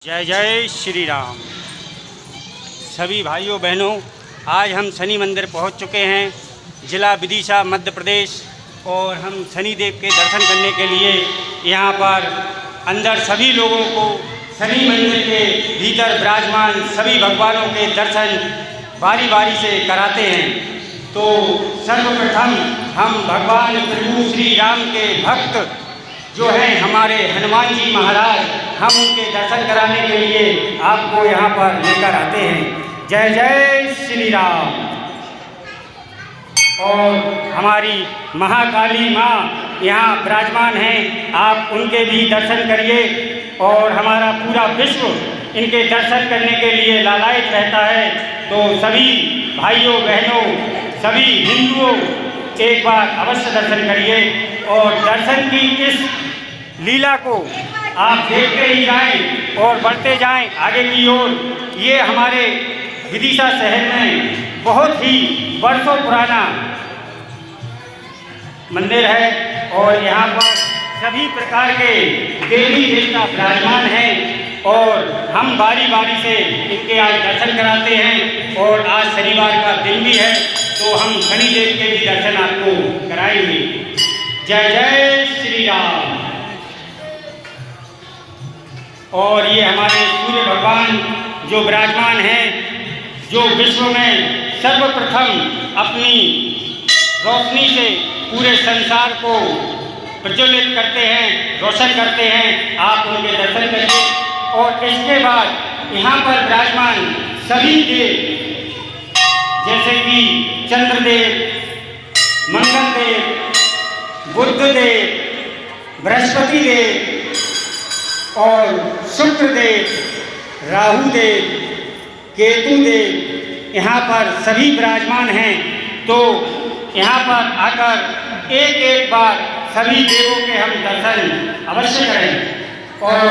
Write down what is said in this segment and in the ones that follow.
जय जय श्री राम। सभी भाइयों बहनों, आज हम शनि मंदिर पहुंच चुके हैं, ज़िला विदिशा मध्य प्रदेश। और हम शनि देव के दर्शन करने के लिए यहां पर अंदर सभी लोगों को शनि मंदिर के भीतर विराजमान सभी भगवानों के दर्शन बारी बारी से कराते हैं। तो सर्वप्रथम हम भगवान प्रभु श्री राम के भक्त जो हैं हमारे हनुमान जी महाराज, हम उनके दर्शन कराने के लिए आपको यहाँ पर लेकर आते हैं। जय जय श्री राम। और हमारी महाकाली माँ यहाँ विराजमान हैं, आप उनके भी दर्शन करिए। और हमारा पूरा विश्व इनके दर्शन करने के लिए लालायित रहता है। तो सभी भाइयों बहनों, सभी हिंदुओं एक बार अवश्य दर्शन करिए और दर्शन की इस लीला को आप देखते ही जाएं और बढ़ते जाएं आगे की ओर। ये हमारे विदिशा शहर में बहुत ही वर्षों पुराना मंदिर है और यहाँ पर सभी प्रकार के देवी देवता विराजमान हैं और हम बारी बारी से इनके आज दर्शन कराते हैं। और आज शनिवार का दिन भी है तो हम शनिदेव के भी दर्शन आपको कराएंगे। जय जय श्री राम। और ये हमारे सूर्य भगवान जो विराजमान हैं, जो विश्व में सर्वप्रथम अपनी रोशनी से पूरे संसार को प्रज्वलित करते हैं, रोशन करते हैं। आप उनके दर्शन करिए। और इसके बाद यहाँ पर विराजमान सभी देव जैसे कि चंद्रदेव, मंगलदेव, बुद्धदेव, बृहस्पति देव और शुक्रदेव, राहुदेव, केतुदेव यहाँ पर सभी विराजमान हैं। तो यहाँ पर आकर एक एक बार सभी देवों के हम दर्शन अवश्य करें। और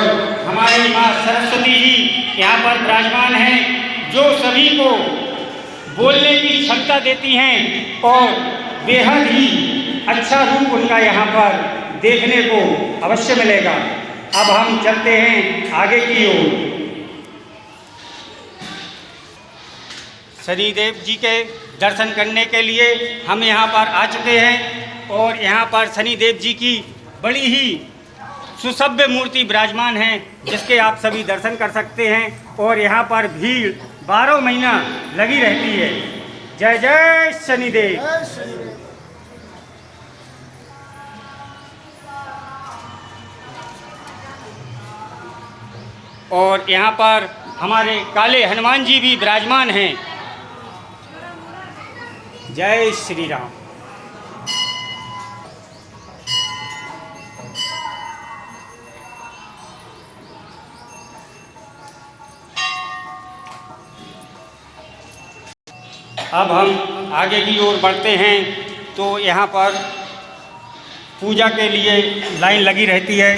हमारी माँ सरस्वती जी यहाँ पर विराजमान हैं, जो सभी को बोलने की क्षमता देती हैं और बेहद ही अच्छा रूप उनका यहाँ पर देखने को अवश्य मिलेगा। अब हम चलते हैं आगे की ओर। शनिदेव जी के दर्शन करने के लिए हम यहाँ पर आ चुके हैं और यहाँ पर शनिदेव जी की बड़ी ही सुसभ्य मूर्ति विराजमान है, जिसके आप सभी दर्शन कर सकते हैं। और यहाँ पर भीड़ 12 महीना लगी रहती है। जय जय शनिदेव। और यहाँ पर हमारे काले हनुमान जी भी विराजमान हैं। जय श्री राम। अब हम आगे की ओर बढ़ते हैं तो यहाँ पर पूजा के लिए लाइन लगी रहती है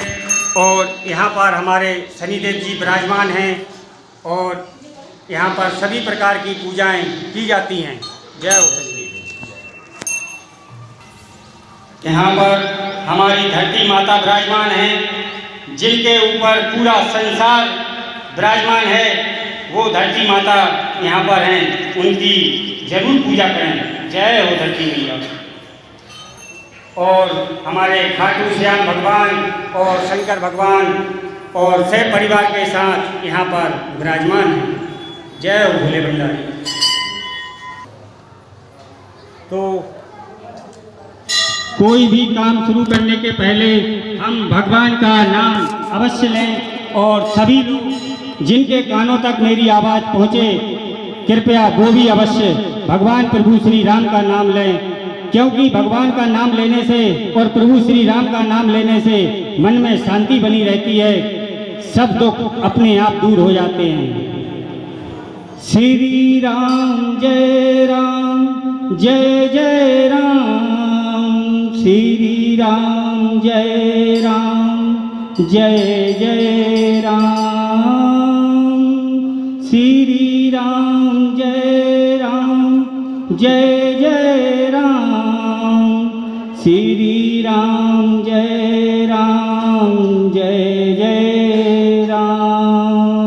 और यहाँ पर हमारे शनिदेव जी विराजमान हैं और यहाँ पर सभी प्रकार की पूजाएं की जाती हैं। जय हो शनिदेव। यहाँ पर हमारी धरती माता विराजमान हैं, जिनके ऊपर पूरा संसार विराजमान है। वो धरती माता यहाँ पर हैं, उनकी जरूर पूजा करें। जय हो धरती मैया। और हमारे खाटू श्याम भगवान और शंकर भगवान और सह परिवार के साथ यहाँ पर विराजमान हैं। जय हो भोले भंडारी। तो कोई भी काम शुरू करने के पहले हम भगवान का नाम अवश्य लें। और सभी लोग जिनके कानों तक मेरी आवाज़ पहुँचे, कृपया वो भी अवश्य भगवान प्रभु श्री राम का नाम लें। क्योंकि भगवान का नाम लेने से और प्रभु श्री राम का नाम लेने से मन में शांति बनी रहती है, सब दुख अपने आप दूर हो जाते हैं। श्री राम जय जय राम। श्री राम जय जय राम। श्री राम जय जय राम। श्री राम जय जय राम।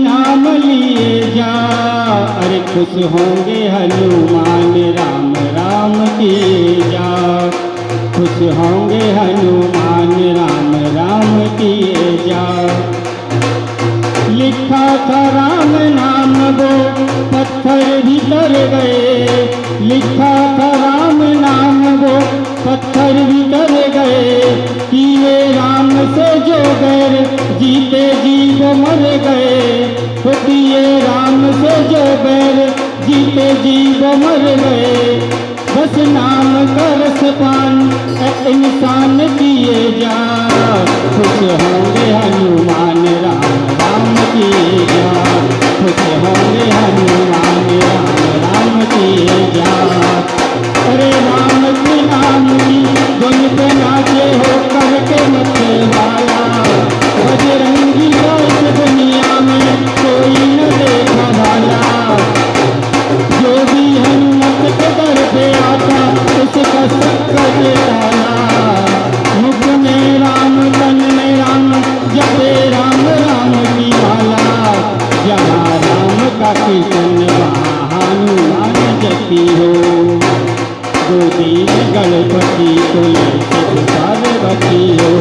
खुश होंगे हनुमान राम राम किए जाओ, खुश होंगे हनुमान राम राम किए जाओ। लिखा था राम नाम वो पत्थर भी डर गए, लिखा था राम नाम वो पत्थर भी डर गए, किए राम से जो गैर जीते जी वो मर गए, किए राम से जो गैर जीते जी वो मर गए। बस नाम का रसपान इंसान किए जा, खुश होंगे हनुमान राम राम किए जा, खुश होंगे हनुमान राम राम किए जा। अरे राम के नाम की धुन पे नाचे हो करके मत वाला, बजरंगी का इस दुनिया में कोई न देखा वाला, जो भी हनुमत के दर पे आता उसका संकट टाला। मुख में राम तन में राम जपे राम राम की माला, जहाँ राम का कीर्तन वहाँ हनुमान जपी हो। गोदी में गणपति को ले पार्वती हो,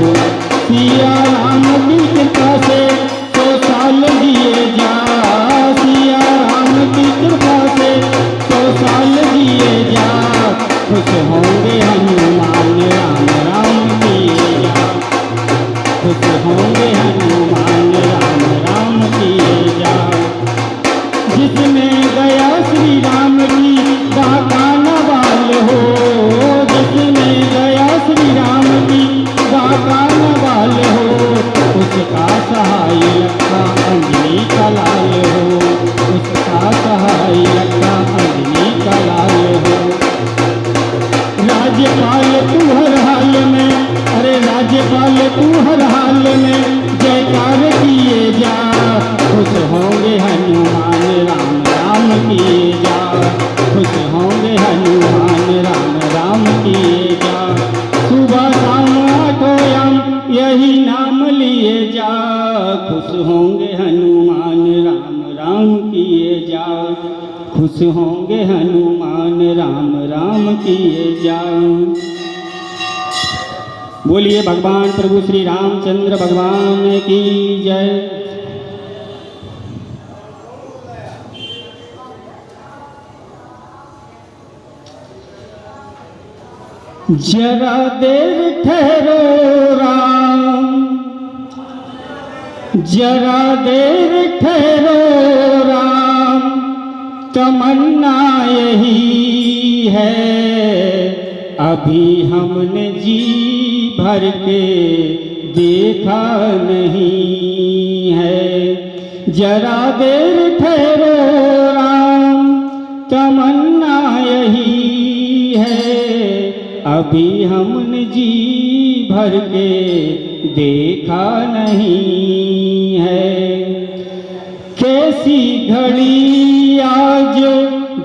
सिया राम की कृपा से 100 साल जिए जा, सिया राम की कृपा से 100 साल जिए जा। खुश होंगे हनुमान राम राम किए जा, खुश होंगे हनुमान राम राम किए जा। जिसमें गया श्री राम की गाथा नवाल हो, जिसमें गया श्री राम की गाथा नवाल हो, उसका सहाय रखा अंजनी का लाल हो, उसका सहाय रखा अंजनी का लाल हो। राज्यपाल तू हर हाल में, अरे राज्यपाल तू हर हाल में जयकार किए जा, खुश होंगे हनुमान राम राम किए जा, खुश होंगे हनुमान राम राम किए जा। सुबह शाम आठों याम यही नाम लिए जा, खुश होंगे हनुमान राम राम किए जा, खुश होंगे हनुमान राम राम किए जा। बोलिए भगवान प्रभु श्री रामचंद्र भगवान की जय। जरा देर ठहरो राम, जरा देर ठहरो राम, तमन्ना यही है अभी हमने जी भर के देखा नहीं है। जरा देर ठहरो राम, तमन्ना यही है अभी हमने जी भर के देखा नहीं है। कैसी घड़ी आज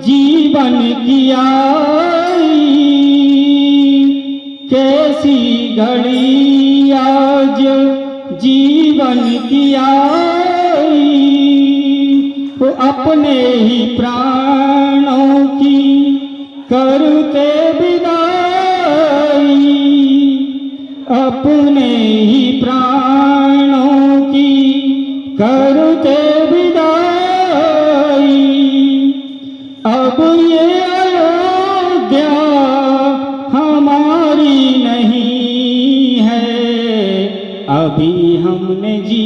जीवन की आई, कैसी घड़ी आज जीवन की आई, वो अपने ही प्राणों की करते विदाई, अपने ही प्राणों की करते विदाई। अब ये अयोध्या हमारी नहीं है, अभी हमने जी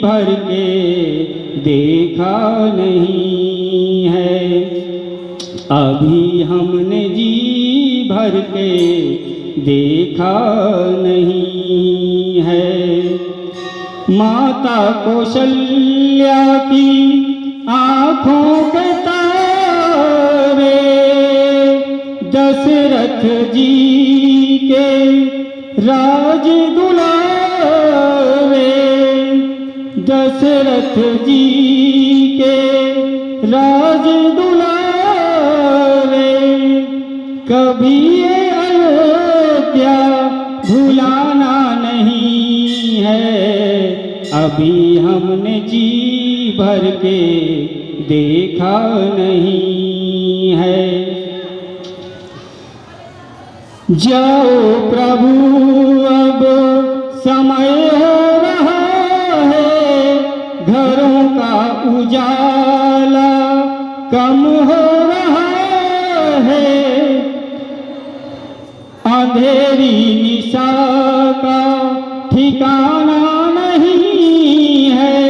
भर के देखा नहीं है, अभी हमने जी भर के देखा नहीं है। माता कौशल्या की आँखों के तारे, दशरथ जी के राज दुलारे, दशरथ जी के राज दुलारे। कभी ये अयोध्या भुलाना नहीं है, अभी हमने जी भर के देखा नहीं है। जाओ प्रभु अब समय हो रहा है, घरों का उजाला कम हो रहा है, अंधेरी निशा का ठिकाना नहीं है,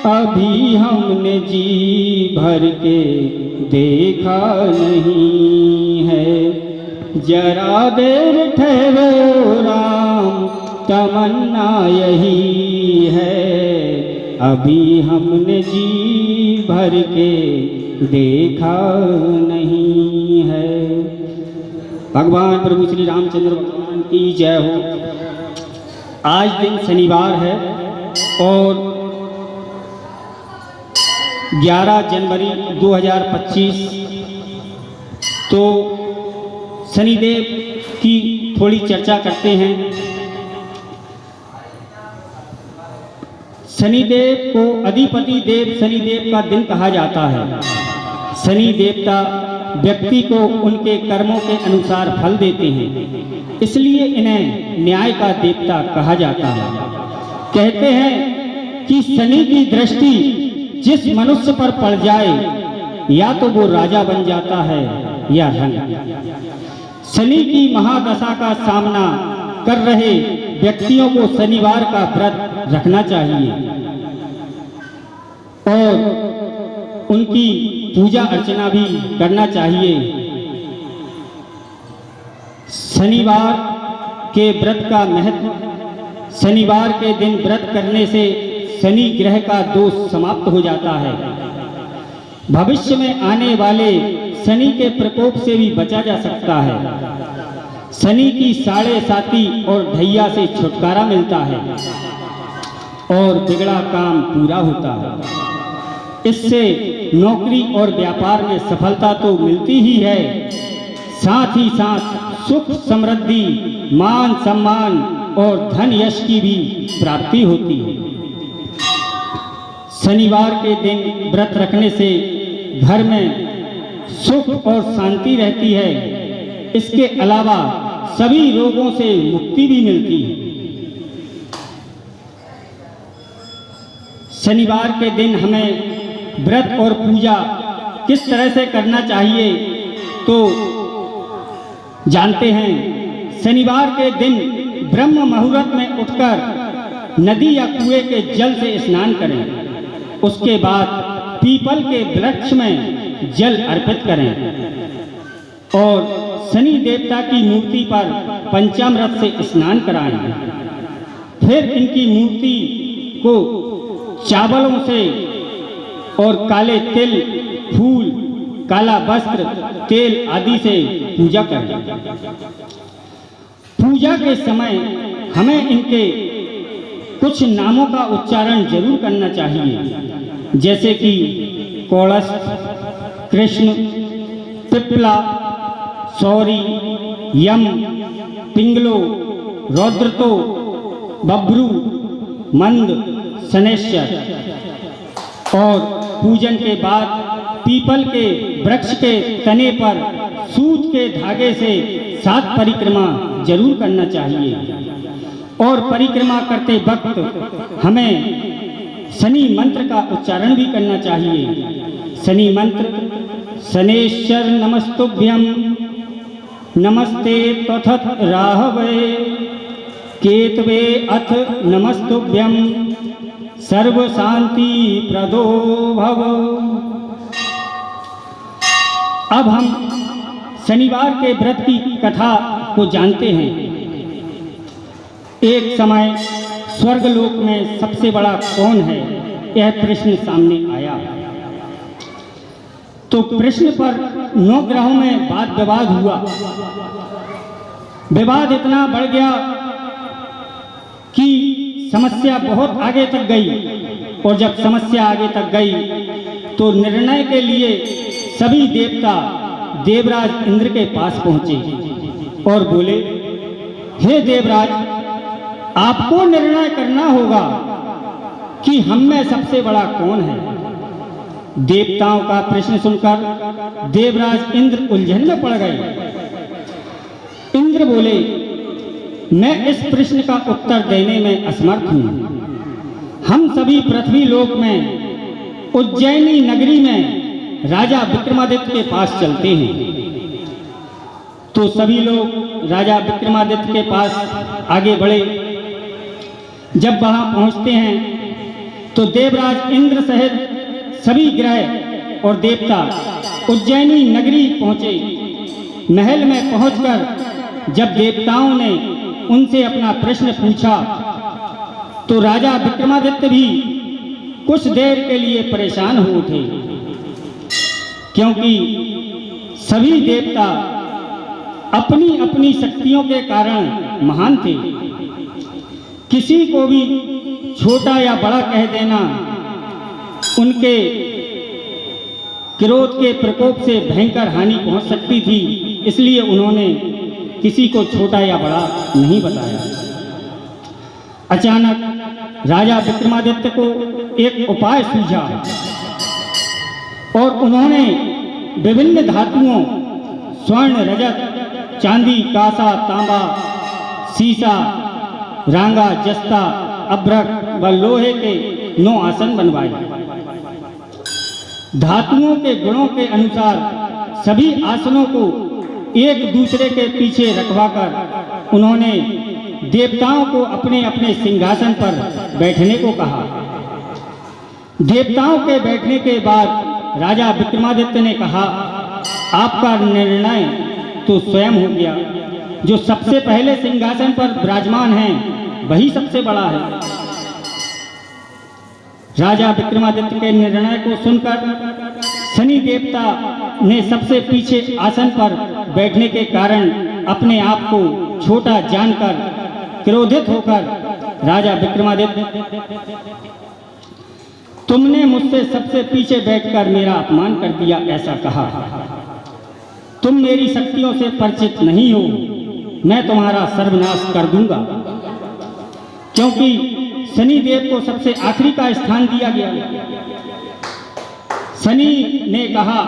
अभी हमने जी भर के देखा नहीं है। जरा देर ठहरो राम, तमन्ना यही है, अभी हमने जी भर के देखा नहीं है। भगवान प्रभु श्री रामचंद्र भगवान की जय हो। आज दिन शनिवार है और 11 जनवरी 2025। तो शनिदेव की थोड़ी चर्चा करते हैं। शनिदेव को अधिपति देव शनिदेव का दिन कहा जाता है। शनि देवता व्यक्ति को उनके कर्मों के अनुसार फल देते हैं, इसलिए इन्हें न्याय का देवता कहा जाता है। कहते हैं कि शनि की दृष्टि जिस मनुष्य पर पड़ जाए, या तो वो राजा बन जाता है या रंग। शनि की महादशा का सामना कर रहे व्यक्तियों को शनिवार का व्रत रखना चाहिए और उनकी पूजा अर्चना भी करना चाहिए। शनिवार के व्रत का महत्व, शनिवार के दिन व्रत करने से शनि ग्रह का दोष समाप्त हो जाता है। भविष्य में आने वाले शनि के प्रकोप से भी बचा जा सकता है। शनि की साढ़े साती और ढैया से छुटकारा मिलता है और बिगड़ा काम पूरा होता है। इससे नौकरी और व्यापार में सफलता तो मिलती ही है, साथ ही साथ सुख समृद्धि, मान सम्मान और धन यश की भी प्राप्ति होती है। शनिवार के दिन व्रत रखने से घर में सुख और शांति रहती है। इसके अलावा सभी रोगों से मुक्ति भी मिलती है। शनिवार के दिन हमें व्रत और पूजा किस तरह से करना चाहिए तो जानते हैं। शनिवार के दिन ब्रह्म मुहूर्त में उठकर नदी या कुएं के जल से स्नान करें। उसके बाद पीपल के वृक्ष में जल अर्पित करें और शनि देवता की मूर्ति पर पंचामृत से स्नान कराएं। फिर इनकी मूर्ति को चावलों से और काले तिल, फूल, काला वस्त्र, तेल आदि से पूजा करें। पूजा के समय हमें इनके कुछ नामों का उच्चारण जरूर करना चाहिए, जैसे कि कौड़स्थ, कृष्ण, पिप्पला, सौरी, यम, पिंगलो, रौद्रतो, बब्रू, मंद, शनैश्चर। और पूजन के बाद पीपल के वृक्ष के तने पर सूत के धागे से 7 परिक्रमा जरूर करना चाहिए। और परिक्रमा करते वक्त हमें शनि मंत्र का उच्चारण भी करना चाहिए। शनि मंत्र: शनैश्चर नमस्तुभ्यं, नमस्ते त्वथत राहवे, केतवे अथ नमस्तुभ्यं, सर्व शांति प्रदो भव। अब हम शनिवार के व्रत की कथा को जानते हैं। एक समय स्वर्गलोक में सबसे बड़ा कौन है, यह प्रश्न सामने आया। तो प्रश्न पर 9 ग्रहों में वाद विवाद हुआ। विवाद इतना बढ़ गया कि समस्या बहुत आगे तक गई। और जब समस्या आगे तक गई तो निर्णय के लिए सभी देवता देवराज इंद्र के पास पहुंचे और बोले, हे देवराज, आपको निर्णय करना होगा कि हम में सबसे बड़ा कौन है। देवताओं का प्रश्न सुनकर देवराज इंद्र उलझन में पड़ गए। इंद्र बोले, मैं इस प्रश्न का उत्तर देने में असमर्थ हूं। हम सभी पृथ्वी लोक में उज्जैनी नगरी में राजा विक्रमादित्य के पास चलते हैं। तो सभी लोग राजा विक्रमादित्य के पास आगे बढ़े। जब वहां पहुंचते हैं तो देवराज इंद्र सहित सभी ग्रह और देवता उज्जैनी नगरी पहुंचे। महल में पहुंचकर जब देवताओं ने उनसे अपना प्रश्न पूछा तो राजा विक्रमादित्य भी कुछ देर के लिए परेशान हो उठे, क्योंकि सभी देवता अपनी अपनी शक्तियों के कारण महान थे। किसी को भी छोटा या बड़ा कह देना उनके क्रोध के प्रकोप से भयंकर हानि पहुंच सकती थी, इसलिए उन्होंने किसी को छोटा या बड़ा नहीं बताया। अचानक राजा विक्रमादित्य को एक उपाय सूझा और उन्होंने विभिन्न धातुओं स्वर्ण, रजत, चांदी, कांसा, तांबा, सीसा, रांगा, जस्ता, अभ्रक व लोहे के 9 आसन बनवाए। धातुओं के गुणों के अनुसार सभी आसनों को एक दूसरे के पीछे रखवाकर उन्होंने देवताओं को अपने अपने सिंहासन पर बैठने को कहा। देवताओं के बैठने के बाद राजा विक्रमादित्य ने कहा, आपका निर्णय तो स्वयं हो गया। जो सबसे पहले सिंहासन पर विराजमान है वही सबसे बड़ा है। राजा विक्रमादित्य के निर्णय को सुनकर शनि देवता ने सबसे पीछे आसन पर बैठने के कारण अपने आप को छोटा जानकर क्रोधित होकर राजा विक्रमादित्य, तुमने मुझसे सबसे पीछे बैठकर मेरा अपमान कर दिया, ऐसा कहा। तुम मेरी शक्तियों से परिचित नहीं हो, मैं तुम्हारा सर्वनाश कर दूंगा। क्योंकि शनिदेव को सबसे आखिरी का स्थान दिया गया। शनि ने कहा,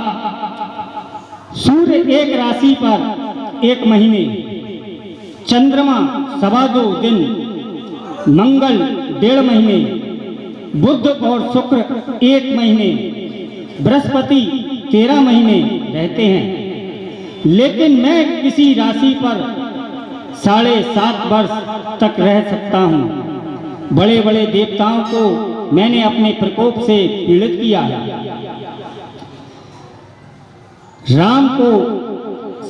सूर्य एक राशि पर 1 महीने, चंद्रमा 2.25 दिन, मंगल 1.5 महीने, बुध और शुक्र 1 महीने, बृहस्पति 13 महीने रहते हैं। लेकिन मैं किसी राशि पर 7.5 वर्ष तक रह सकता हूँ। बड़े बड़े देवताओं को मैंने अपने प्रकोप से पीड़ित किया है। राम को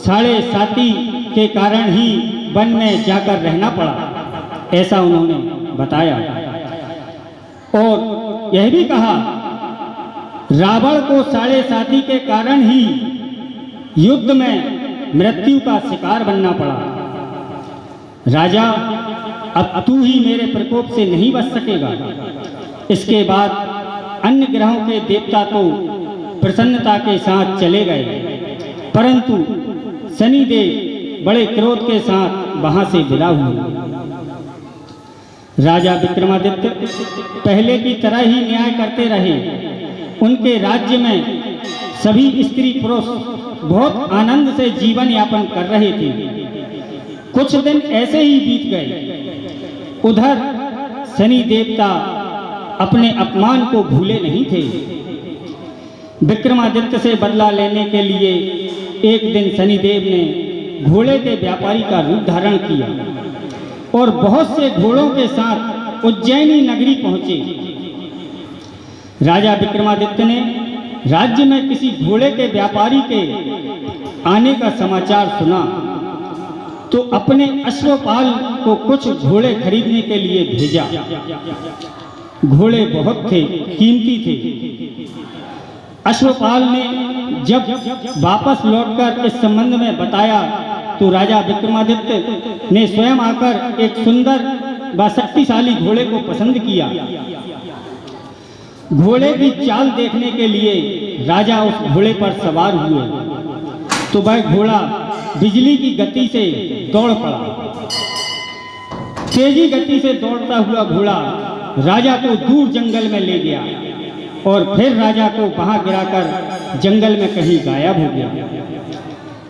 7.5 के कारण ही वन में जाकर रहना पड़ा, ऐसा उन्होंने बताया। और यह भी कहा, रावण को 7.5 के कारण ही युद्ध में मृत्यु का शिकार बनना पड़ा। राजा, अब तू ही मेरे प्रकोप से नहीं बच सकेगा। इसके बाद अन्य ग्रहों के देवता तो प्रसन्नता के साथ चले गए, परंतु शनिदेव बड़े क्रोध के साथ वहां से विदा हुए। राजा विक्रमादित्य पहले की तरह ही न्याय करते रहे। उनके राज्य में सभी स्त्री पुरुष बहुत आनंद से जीवन यापन कर रहे थे। कुछ दिन ऐसे ही बीत गए। उधर शनि देवता अपने अपमान को भूले नहीं थे। विक्रमादित्य से बदला लेने के लिए एक दिन शनिदेव ने घोड़े के व्यापारी का रूप धारण किया और बहुत से घोड़ों के साथ उज्जैनी नगरी पहुंचे। राजा विक्रमादित्य ने राज्य में किसी घोड़े के व्यापारी के आने का समाचार सुना तो अपने अश्वपाल को कुछ घोड़े खरीदने के लिए भेजा। घोड़े बहुत थे, कीमती थे। अश्वपाल ने जब वापस लौटकर इस संबंध में बताया तो राजा विक्रमादित्य ने स्वयं आकर एक सुंदर व शक्तिशाली घोड़े को पसंद किया। घोड़े की चाल देखने के लिए राजा उस घोड़े पर सवार हुए तो वह घोड़ा बिजली की गति से दौड़ पड़ा। तेजी गति से दौड़ता हुआ घोड़ा राजा को दूर जंगल में ले गया। और फिर राजा को वहां गिराकर जंगल में कहीं गायब हो गया।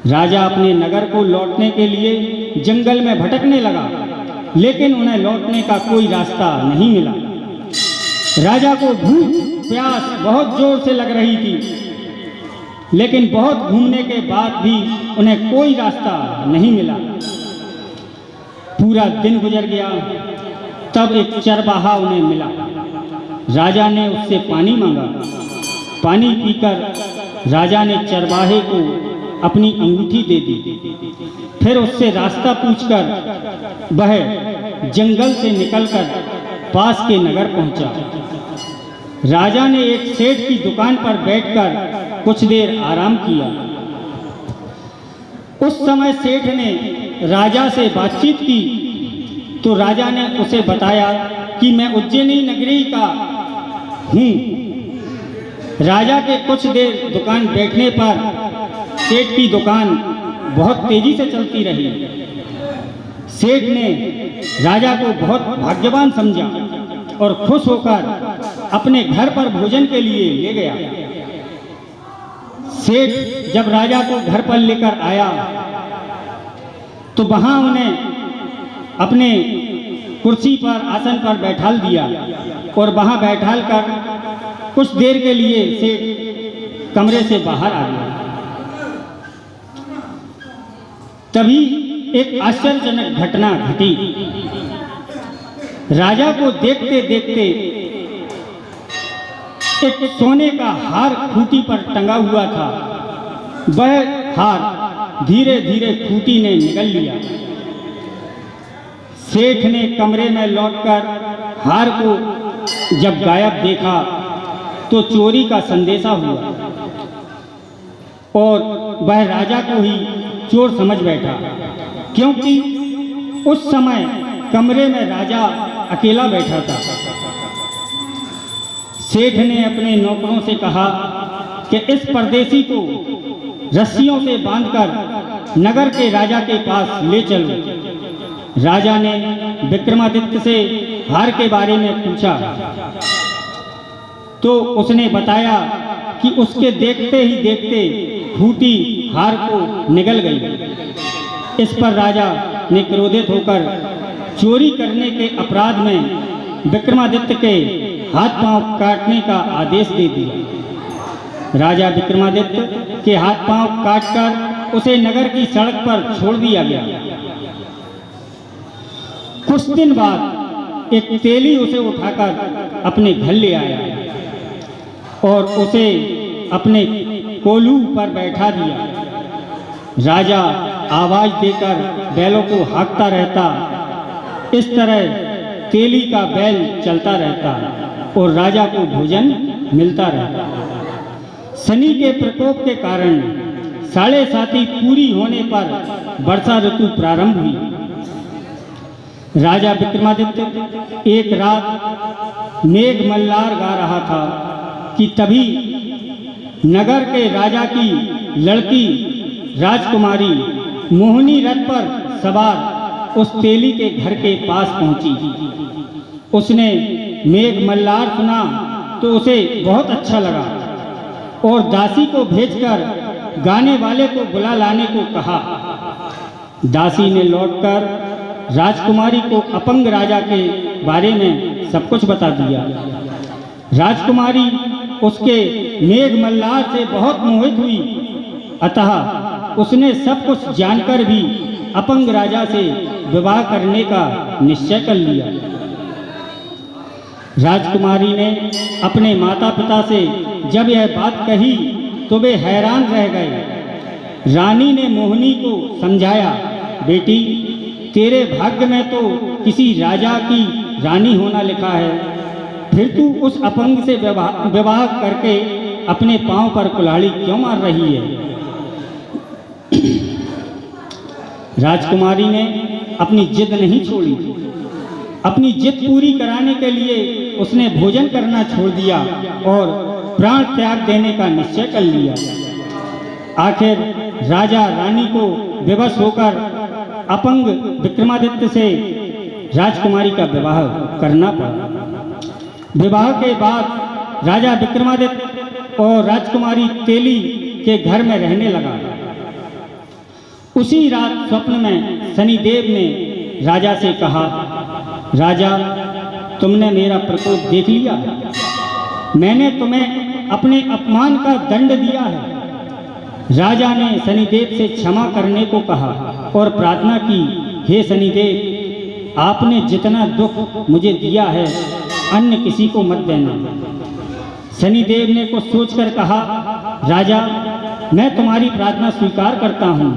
राजा अपने नगर को लौटने के लिए जंगल में भटकने लगा, लेकिन उन्हें लौटने का कोई रास्ता नहीं मिला। राजा को भूख प्यास बहुत जोर से लग रही थी, लेकिन बहुत घूमने के बाद भी उन्हें कोई रास्ता नहीं मिला। पूरा दिन गुजर गया, तब एक चरवाहा उन्हें मिला। राजा ने उससे पानी मांगा। पानी पीकर राजा ने चरवाहे को अपनी अंगूठी दे दी। फिर उससे रास्ता पूछकर वह जंगल से निकलकर पास के नगर पहुंचा। राजा ने एक सेठ की दुकान पर बैठकर कुछ देर आराम किया। उस समय सेठ ने राजा से बातचीत की तो राजा ने उसे बताया कि मैं उज्जैनी नगरी का हूँ। राजा के कुछ देर दुकान बैठने पर सेठ की दुकान बहुत तेजी से चलती रही। सेठ ने राजा को बहुत भाग्यवान समझा और खुश होकर अपने घर पर भोजन के लिए ले गया। सेठ जब राजा को घर पर लेकर आया तो वहां उन्हें अपने कुर्सी पर आसन पर बैठाल दिया और वहां बैठाल कर कुछ देर के लिए सेठ कमरे से बाहर आ गया। तभी एक आश्चर्यजनक घटना घटी। राजा को देखते देखते एक सोने का हार खूंटी पर टंगा हुआ था। वह हार धीरे धीरे खूंटी ने निगल लिया। सेठ ने कमरे में लौटकर हार को जब गायब देखा तो चोरी का संदेशा हुआ और वह राजा को ही चोर समझ बैठा, क्योंकि उस समय कमरे में राजा अकेला बैठा था। सेठ ने अपने नौकरों से कहा कि इस परदेसी को रस्सियों से बांधकर नगर के राजा के पास ले चलो। राजा ने विक्रमादित्य से हार के बारे में पूछा तो उसने बताया कि उसके देखते ही देखते खूंटी हार को निगल गई। इस पर राजा ने क्रोधित होकर चोरी करने के अपराध में विक्रमादित्य के हाथ पांव काटने का आदेश दे दिया। राजा विक्रमादित्य के हाथ पांव काटकर उसे नगर की सड़क पर छोड़ दिया गया। कुछ दिन बाद एक तेली उसे उठाकर अपने घर ले आया और उसे अपने कोलू पर बैठा दिया। राजा आवाज देकर बैलों को हाँकता रहता। इस तरह तेली का बैल चलता रहता और राजा को भोजन मिलता रहता। शनि के प्रकोप के कारण 7.5 पूरी होने पर वर्षा ऋतु प्रारंभ हुई। राजा विक्रमादित्य एक रात मेघ मल्लार गा रहा था कि तभी नगर के राजा की लड़की राजकुमारी मोहिनी रथ पर सवार उस तेली के घर के पास पहुंची। उसने मेघ मल्लार सुना तो उसे बहुत अच्छा लगा और दासी को भेजकर गाने वाले को बुला लाने को कहा। दासी ने लौटकर राजकुमारी को अपंग राजा के बारे में सब कुछ बता दिया। राजकुमारी उसके मेघ मल्लार से बहुत मोहित हुई, अतः उसने सब कुछ जानकर भी अपंग राजा से विवाह करने का निश्चय कर लिया। राजकुमारी ने अपने माता पिता से जब यह बात कही तो वे हैरान रह गए। रानी ने मोहिनी को समझाया, बेटी तेरे भाग्य में तो किसी राजा की रानी होना लिखा है, फिर तू उस अपंग से विवाह करके अपने पांव पर कुल्हाड़ी क्यों मार रही है। राजकुमारी ने अपनी जिद नहीं छोड़ी। अपनी जिद पूरी कराने के लिए उसने भोजन करना छोड़ दिया और प्राण त्याग देने का निश्चय कर लिया। आखिर राजा रानी को विवश होकर अपंग विक्रमादित्य से राजकुमारी का विवाह करना पड़ा। विवाह के बाद राजा विक्रमादित्य और राजकुमारी तेली के घर में रहने लगा। उसी रात स्वप्न में शनिदेव ने राजा से कहा, राजा, तुमने मेरा प्रकोप देख लिया। मैंने तुम्हें अपने अपमान का दंड दिया है। राजा ने शनिदेव से क्षमा करने को कहा और प्रार्थना की, हे शनिदेव, आपने जितना दुख मुझे दिया है अन्य किसी को मत देना। शनिदेव ने कुछ सोचकर कहा, राजा, मैं तुम्हारी प्रार्थना स्वीकार करता हूँ।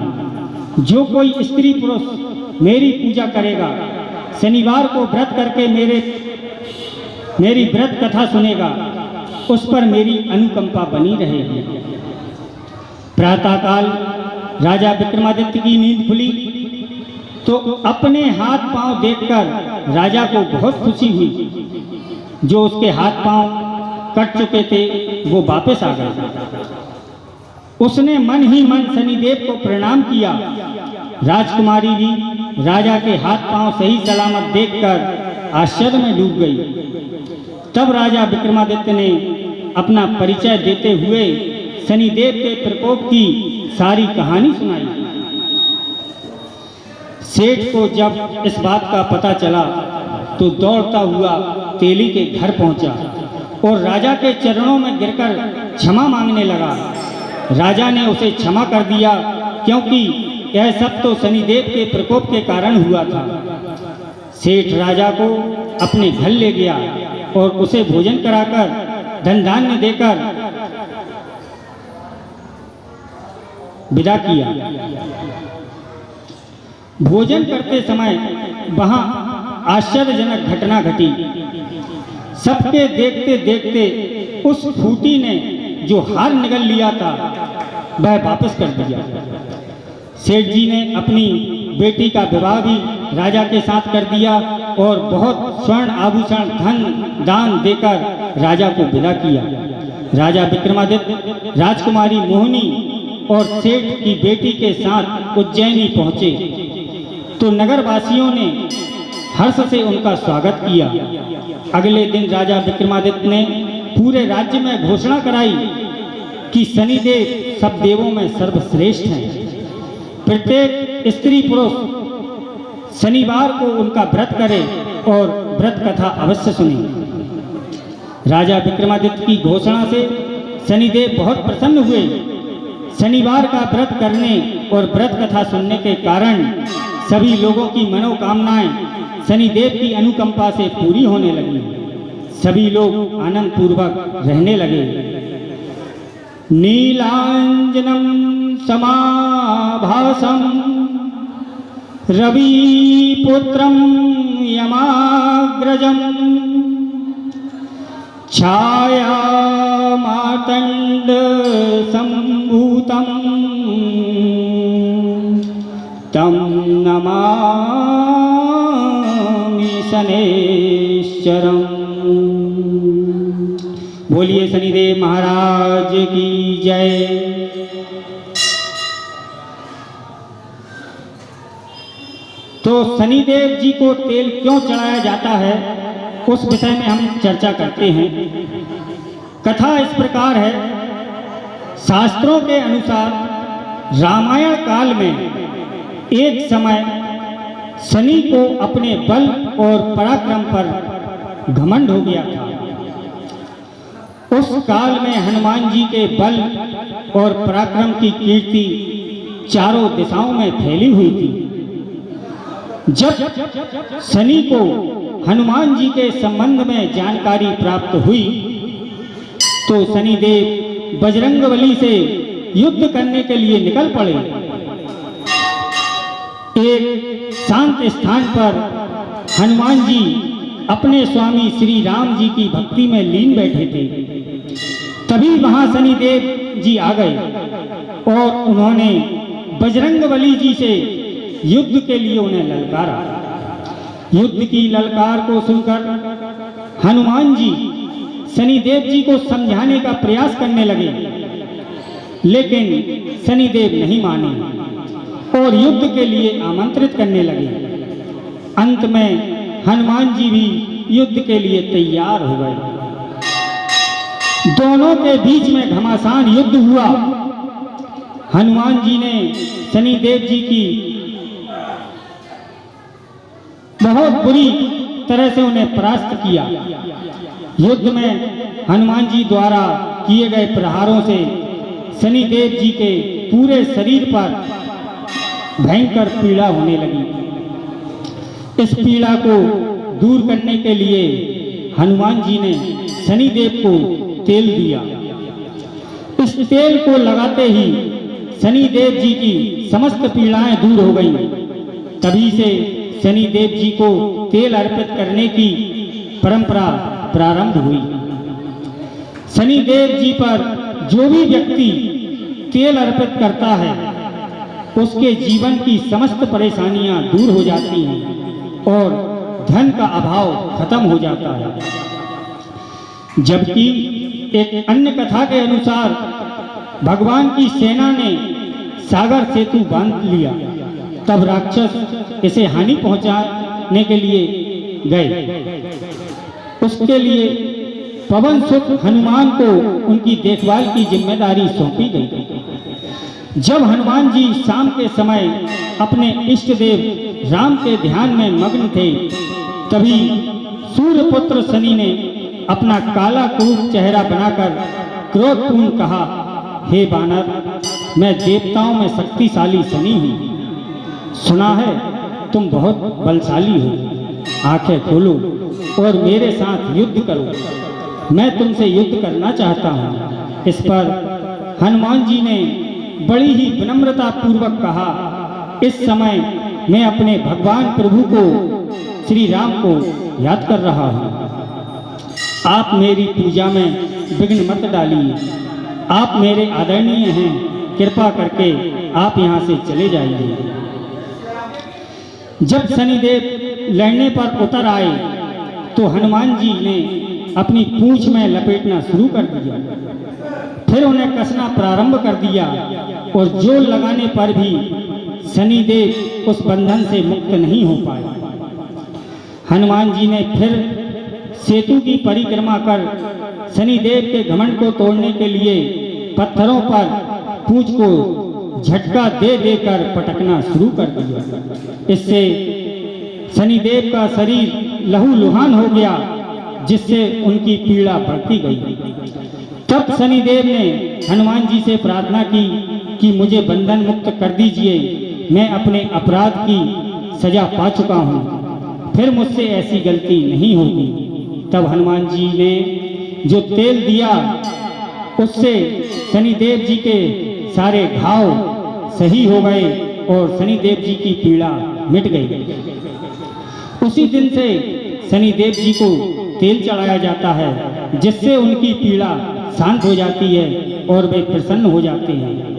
जो कोई स्त्री पुरुष मेरी पूजा करेगा, शनिवार को व्रत करके मेरी व्रत कथा सुनेगा, उस पर मेरी अनुकंपा बनी रहेगी। प्रातःकाल राजा विक्रमादित्य की नींद खुली तो अपने हाथ पांव देखकर राजा को बहुत खुशी हुई। जो उसके हाथ पांव कट चुके थे वो वापस आ गए। उसने मन ही मन शनिदेव को प्रणाम किया। राजकुमारी भी राजा के हाथ पांव सही सलामत देखकर आश्चर्य में डूब गई। तब राजा विक्रमादित्य ने अपना परिचय देते हुए शनिदेव के प्रकोप की सारी कहानी सुनाई। सेठ को जब इस बात का पता चला तो दौड़ता हुआ तेली के घर पहुंचा और राजा के चरणों में गिरकर क्षमा मांगने लगा। राजा ने उसे क्षमा कर दिया, क्योंकि यह सब तो शनिदेव के प्रकोप के कारण हुआ था। सेठ राजा को अपने घर ले गया और उसे भोजन कराकर धन धान्य देकर विदा किया। भोजन करते समय वहां आश्चर्यजनक घटना घटी। सबके देखते देखते उस फूटी ने जो हार निगल लिया था वह वापस कर दिया। सेठ जी ने अपनी बेटी का विवाह भी राजा के साथ कर दिया और बहुत स्वर्ण आभूषण धन दान देकर राजा को विदा किया। राजा विक्रमादित्य राजकुमारी मोहिनी और सेठ की बेटी के साथ उज्जैनी पहुंचे तो नगरवासियों ने हर्ष से उनका स्वागत किया। अगले दिन राजा विक्रमादित्य ने पूरे राज्य में घोषणा कराई कि शनिदेव सब देवों में सर्वश्रेष्ठ हैं। प्रत्येक स्त्री पुरुष शनिवार को उनका व्रत करे और व्रत कथा अवश्य सुने। राजा विक्रमादित्य की घोषणा से शनिदेव बहुत प्रसन्न हुए। शनिवार का व्रत करने और व्रत कथा सुनने के कारण सभी लोगों की मनोकामनाएं शनिदेव की अनुकंपा से पूरी होने लगी। सभी लोग आनंद पूर्वक रहने लगे। नीलांजनम समाभासम रविपुत्रम यमाग्रजम छाया मातंड संभूतम तम नमामि शनैश्चरम्। बोलिए शनिदेव महाराज की जय। तो शनिदेव जी को तेल क्यों चढ़ाया जाता है उस विषय में हम चर्चा करते हैं। कथा इस प्रकार है। शास्त्रों के अनुसार रामायण काल में एक समय शनि को अपने बल और पराक्रम पर घमंड हो गया था। उस काल में हनुमान जी के बल और पराक्रम की कीर्ति चारों दिशाओं में फैली हुई थी। जब शनि को हनुमान जी के संबंध में जानकारी प्राप्त हुई तो शनिदेव बजरंगबली से युद्ध करने के लिए निकल पड़े। एक शांत स्थान पर हनुमान जी अपने स्वामी श्री राम जी की भक्ति में लीन बैठे थे। तभी वहां शनिदेव जी आ गए और उन्होंने बजरंगबली जी से युद्ध के लिए उन्हें ललकारा। युद्ध की ललकार को सुनकर हनुमान जी शनिदेव जी को समझाने का प्रयास करने लगे, लेकिन शनिदेव नहीं माने और युद्ध के लिए आमंत्रित करने लगे। अंत में हनुमान जी भी युद्ध के लिए तैयार हो गए। दोनों के बीच में घमासान युद्ध हुआ। हनुमान जी ने शनिदेव जी की बहुत बुरी तरह से उन्हें परास्त किया। युद्ध में हनुमान जी द्वारा किए गए प्रहारों से शनिदेव जी के पूरे शरीर पर भयंकर पीड़ा होने लगी। इस पीड़ा को दूर करने के लिए हनुमान जी ने शनिदेव को तेल दिया। इस तेल को लगाते ही शनिदेव जी की समस्त पीड़ाएं दूर हो गईं। तभी से शनिदेव जी को तेल अर्पित करने की परंपरा प्रारंभ हुई। शनिदेव जी पर जो भी व्यक्ति तेल अर्पित करता है उसके जीवन की समस्त परेशानियां दूर हो जाती हैं और धन का अभाव खत्म हो जाता है। जबकि एक अन्य कथा के अनुसार भगवान की सेना ने सागर सेतु बांध लिया, तब राक्षस इसे हानि पहुंचाने के लिए गए। उसके लिए पवन सुत हनुमान को उनकी देखभाल की जिम्मेदारी सौंपी गई। जब हनुमान जी शाम के समय अपने इष्ट देव राम के ध्यान में मग्न थे, तभी सूर्यपुत्र शनि ने अपना काला क्रूर चेहरा बनाकर क्रोधपूर्ण कहा, हे बानर, मैं देवताओं में शक्तिशाली शनि हूँ। सुना है तुम बहुत बलशाली हो। आंखें खोलो और मेरे साथ युद्ध करो। मैं तुमसे युद्ध करना चाहता हूँ। इस पर हनुमान जी ने बड़ी ही विनम्रता पूर्वक कहा, इस समय मैं अपने भगवान प्रभु को, श्री राम को याद कर रहा हूँ। आप मेरी पूजा में विघ्न मत डालिए। आप मेरे आदरणीय हैं, कृपा करके आप यहाँ से चले जाइए। जब शनिदेव लड़ने पर उतर आए तो हनुमान जी ने अपनी पूंछ में लपेटना शुरू कर दिया। फिर उन्हें कसना प्रारंभ कर दिया और जोर लगाने पर भी शनिदेव उस बंधन से मुक्त नहीं हो पाए। हनुमान जी ने फिर सेतु की परिक्रमा कर शनिदेव के घमंड को तोड़ने के लिए पत्थरों पर पूंछ को झटका दे देकर पटकना शुरू कर दिया। इससे शनिदेव का शरीर लहूलुहान हो गया, जिससे उनकी पीड़ा बढ़ती गई। तब शनिदेव ने हनुमान जी से प्रार्थना की कि मुझे बंधन मुक्त कर दीजिए, मैं अपने अपराध की सजा पा चुका हूँ, फिर मुझसे ऐसी गलती नहीं होगी। तब हनुमान जी ने जो तेल दिया उससे शनिदेव जी के सारे घाव सही हो गए और शनिदेव जी की पीड़ा मिट गई। उसी दिन से शनिदेव जी को तेल चढ़ाया जाता है, जिससे उनकी पीड़ा शांत हो जाती है और वे प्रसन्न हो जाते हैं।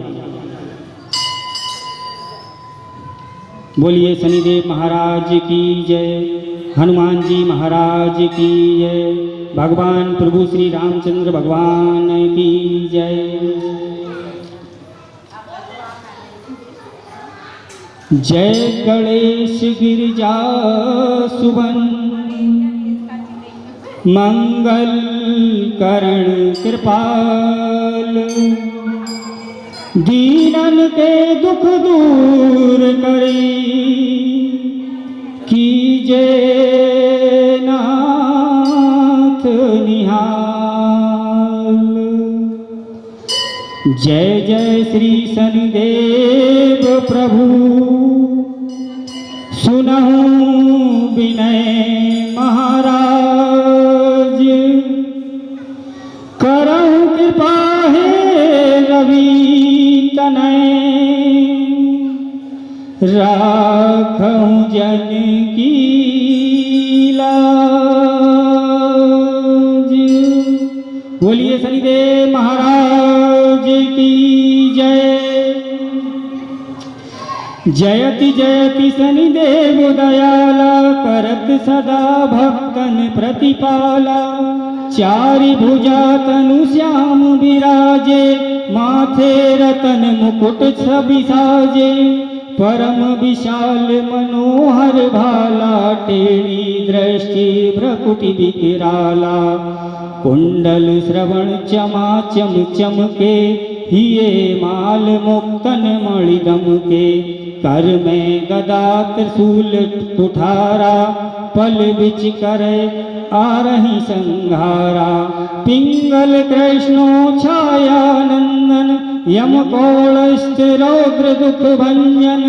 बोलिए शनिदेव महाराज की जय, हनुमान जी महाराज की जय, भगवान प्रभु श्री रामचंद्र भगवान की जय। जय गणेश गिरिजा सुबन, मंगल करण कृपाल, दीनन के दुख दूर करी, कीजे नाथ निहाल। जय जय श्री शनिदेव प्रभु, सुनहु विनय महाराज, करहु कृपा हे रवि तनय, राखहु जन की लाज। बोलिए शनिदेव महाराज की जय। जयति जयति शनिदेव दयाला, करत सदा भक्तन प्रतिपाला, चारि भुजा तनु श्याम विराजे, माथे रतन मुकुट छवि साजे, परम विशाल मनोहर भाला, टेढ़ी दृष्टि भ्रकुटी कुटी बिकराला। कुंडल श्रवण चमा चम चमके, हिये माल मुक्तन मणिदम के। कर में गदा त्रिशूल कुठारा, पल बिच करे आरही संघारा। पिंगल कृष्णो छाया नंदन, यम कौलस्थ रौद्र दुख भंजन।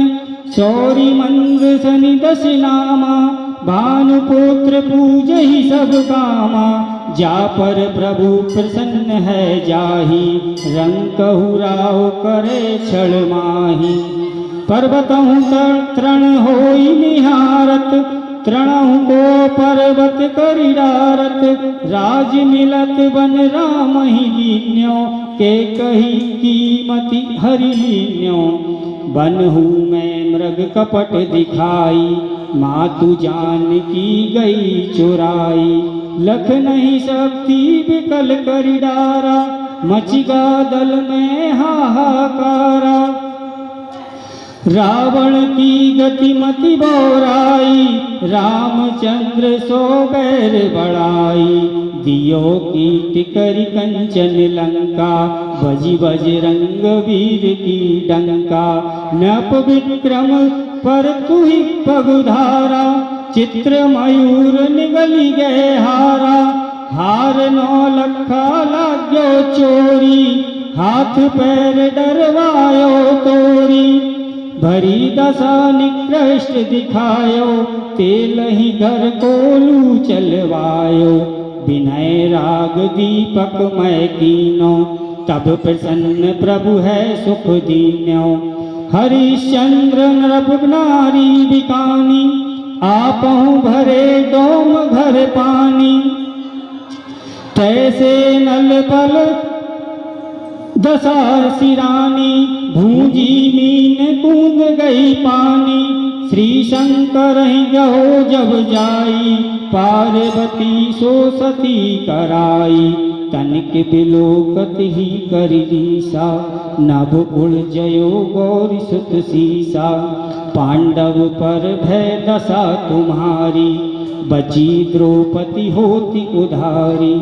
शौरी मंद सनि दस नामा, भानुपुत्र पूजहि सब कामा। जा पर प्रभु प्रसन्न है जाहि, रंकहु राव करे छल माहि। पर्वतहु तृण होई निहारत, तृणहु को पर्वत करि डारत। राज मिलत वन राम ही लीन्यो, के कही कीमति हरि लीन्यो। बनहु में मृग कपट दिखाई, मातु जानकी गई चुराई। लख नहीं शक्ति विकल करि डारा, मचिगा दल में हाहाकारा। रावण की गति मति बोराई, रामचंद्र सो बैर बढ़ाई। दियो कीट करि कंचन लंका, बजि बजरंग वीर की डंका। नप विक्रम पर तुहि पगुधारा, चित्र मयूर निगली गए हारा। हार 9 लखा लाग्यो चोरी, हाथ पैर डरवायो तोरी। भरी दशा निकृष्ट दिखायो, तेलहि घर कोलू चलवायो। विनय राग दीपक मैं कीनो, तब प्रसन्न प्रभु है सुख दीन्यो। हरिश्चंद्र नृप नारी बिकानी, आपहु भरे डोम घर पानी। तैसे नल पल दशा सिरानी, भूंजी मीन कूद गई पानी। श्री शंकर ही गहो जब जाई, पार्वती सो सती कराई। तनिक बिलोकत ही करि दीसा, नभ उड़ जयो गौरी सुत सीसा। पांडव पर भय दशा तुम्हारी, बची द्रौपदी होती उधारी।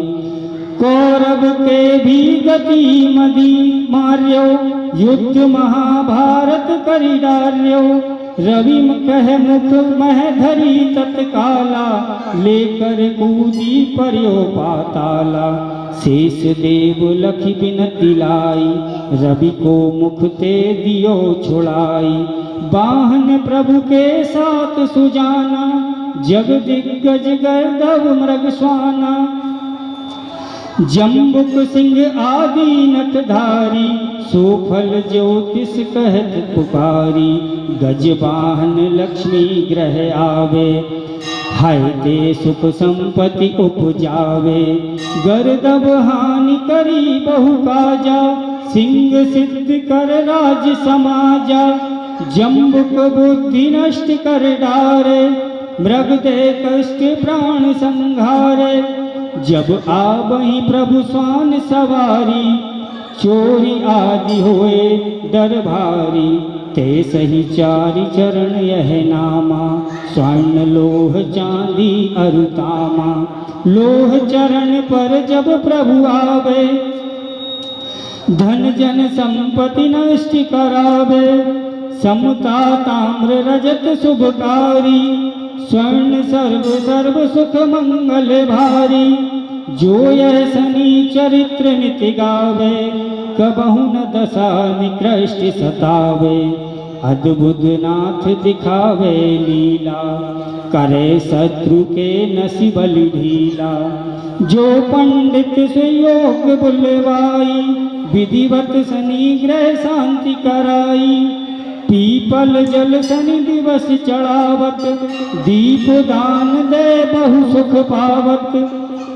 कौरव के भी गति मदी मार्यो, युद्ध महाभारत करि डार्यो। रवि कह मुख मह धरी तत्काला, लेकर कूदी पर्यो पाताला। शेष देव लखि बिनती लाई, रवि को मुख ते दियो छुड़ाई। वाहन प्रभु के साथ सुजाना, जग दिग्गज गर्दव मृग स्वाना। जम्बुक सिंह आदि नटधारी, सोफल ज्योतिष कहत पुकारी। गजवाहन लक्ष्मी ग्रह आवे, हाय ते सुख संपत्ति उपजावे। गर्दभ हानि करी बहु काजा, सिंह सिद्ध कर राज समाजा। जम्बुक बुद्धि नष्ट कर डारे, मृग दे कष्ट प्राण संघारे। जब आवहि प्रभु स्वान सवारी, चोरी आदि होए डर भारी। ते सही चारि चरण यह नामा, स्वर्ण लोह चांदी अरुतामा। लोह चरण पर जब प्रभु आवे, धन जन संपत्ति नष्ट करावे। समता ताम्र रजत शुभकारी, स्वर्ण सर्व सर्व सुख मंगल भारी। जो यह शनि चरित्र नित्य गावे, कबहु न दशा निकृष्ट सतावे। अद्भुत नाथ दिखावे लीला, करे शत्रु के नसी बल ढीला। जो पंडित से योग बुलवाई, विधिवत शनि ग्रह शांति कराई। पीपल जल शनि दिवस चढ़ावत, दीप दान दे बहु सुख पावत।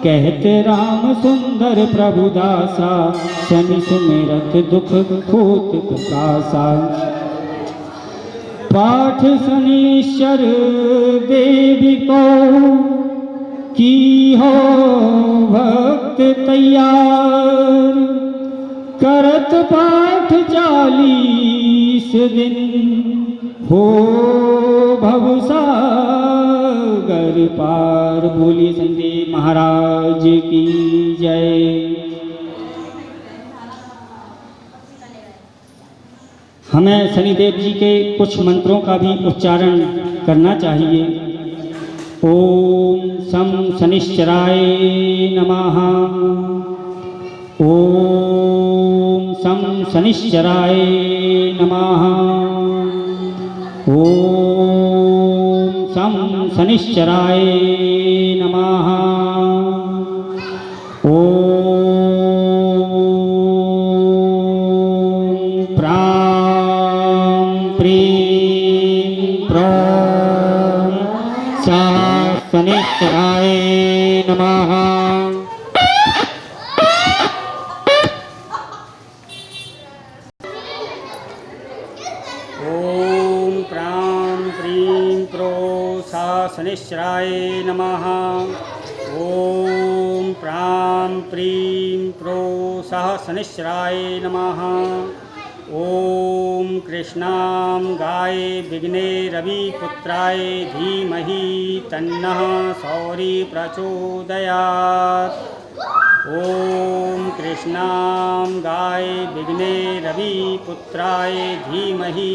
कहते राम सुंदर प्रभु दासा, शनि सुमिरत दुख होत प्रकाशा। पाठ शनिश्चर देवी को, की हो भक्त तैयार। करत पाठ 40 दिन, हो भव सागर पार। बोलिए संदेश महाराज की जय। हमें शनिदेव जी के कुछ मंत्रों का भी उच्चारण करना चाहिए। ओम शं शनिश्चराय नमः। ओम शं शनिश्चराय नमः। ओम शं शनिश्चराय नमः। ओम प्रां प्रीं प्रौं शनिश्चराय नमः। ओम प्रां प्रीं प्रो सा शनिश्चराय नमः। ओम प्रां प्रीं प्रो सा शनिश्चराय नमः। ओम कृष्णां गाय विघ्ने रविपुत्राय धीमहि तन्नः सौरी प्रचोदयात्। ओम कृष्णां गाय विघ्ने रविपुत्राय धीमहि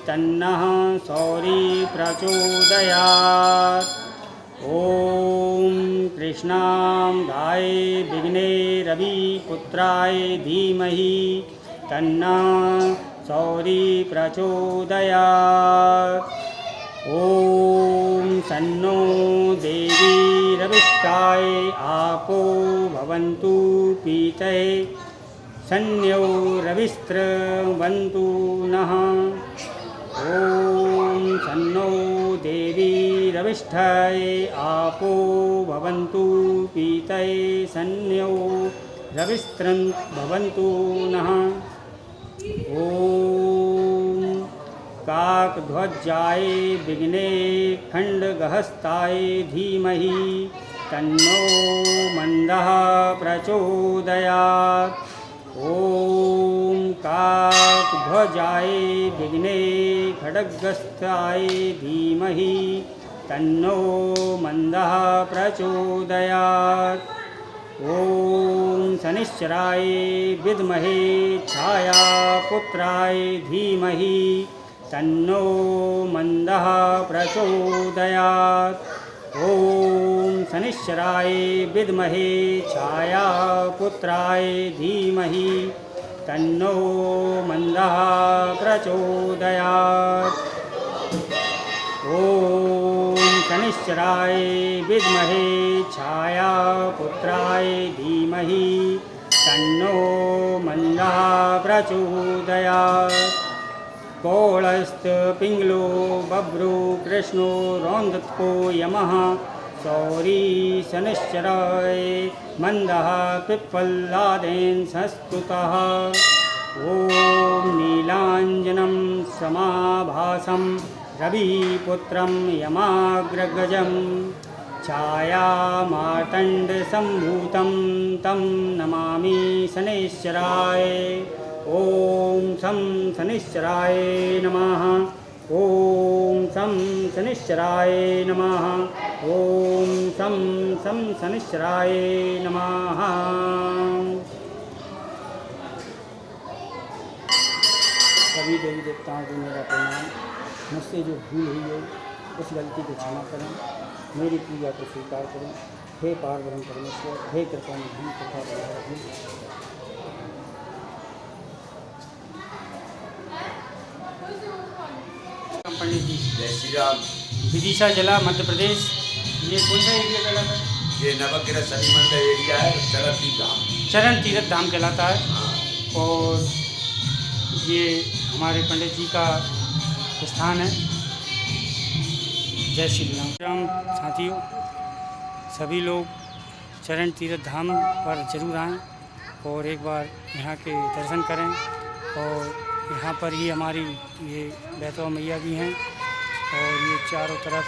तन्नः सौरी प्रचोदयात्। ओम कृष्णां गाय विघ्ने रविपुत्राय धीमहि तन्नः सौरी प्रचोदयात्। ओम सन्नो देवी रविष्टाय आपो भवन्तु पीतये सन्यो रविस्रवन्तु नः। ओम सन्नो देवी रविष्ठाय आपो भवन्तु पीतये सन्यो रविस्रवन्तु नः। ओम काकध्वजाय विघ्ने खण्डगहस्ताय धीमहि तन्नो मन्दः प्रचोदयात्। ओम काकध्वजाय विघ्ने खड्गहस्ताय धीमहि तन्नो मन्दः प्रचोदयात्। ओम शनिश्चराय विद्महे छायापुत्राय धीमहि तन्नो मन्दः प्रचोदयात्। ओम शनिश्चराय विद्महे छायापुत्राय धीमहि तन्नो मन्दः प्रचोदयात्। ओम शनिश्चराय विद्महे छायापुत्राय धीमहि तन्नो मन्दः प्रचोदयात्। कौलस्थ पिंगलो बभ्रो कृष्णो रौंदत्को यमः सौरी शनिश्चराय मन्दः पिप्पलादेन संस्तुतः। ओम नीलांजनं समाभासं रविपुत्रं यमाग्रगजं छायामार्तण्डसम्भूतं तं नमामि शनिश्चराय। ओम शं शनिश्चराय नमः। ओम शं शनिश्चराय नमः। ओम शं शनिश्चराय नमः। सभी देवी देवताओं को मेरा प्रणाम। मुझसे जो भूल हुई है उस गलती को क्षमा करें, मेरी पूजा को स्वीकार करें। हे पारब्रह्म परमेश्वर, हे कृपा निधि कृपा बंधु। पंडित जी जय श्री राम। विदिशा जिला मध्य प्रदेश। ये कौन सा एरिया कहलाता है? ये नवग्रह शनि मंदिर एरिया है, चरण तीर्थ धाम। चरण तीर्थ धाम कहलाता है। हाँ। और ये हमारे पंडित जी का स्थान है। जय श्री राम। साथियों, सभी लोग चरण तीर्थ धाम पर जरूर आएं और एक बार यहाँ के दर्शन करें। और यहाँ पर ही हमारी ये बैतवा मैया भी हैं और ये चारों तरफ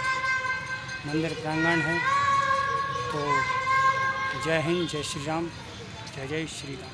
मंदिर प्रांगण है। तो जय हिंद, जय श्री राम, जय जय श्री राम।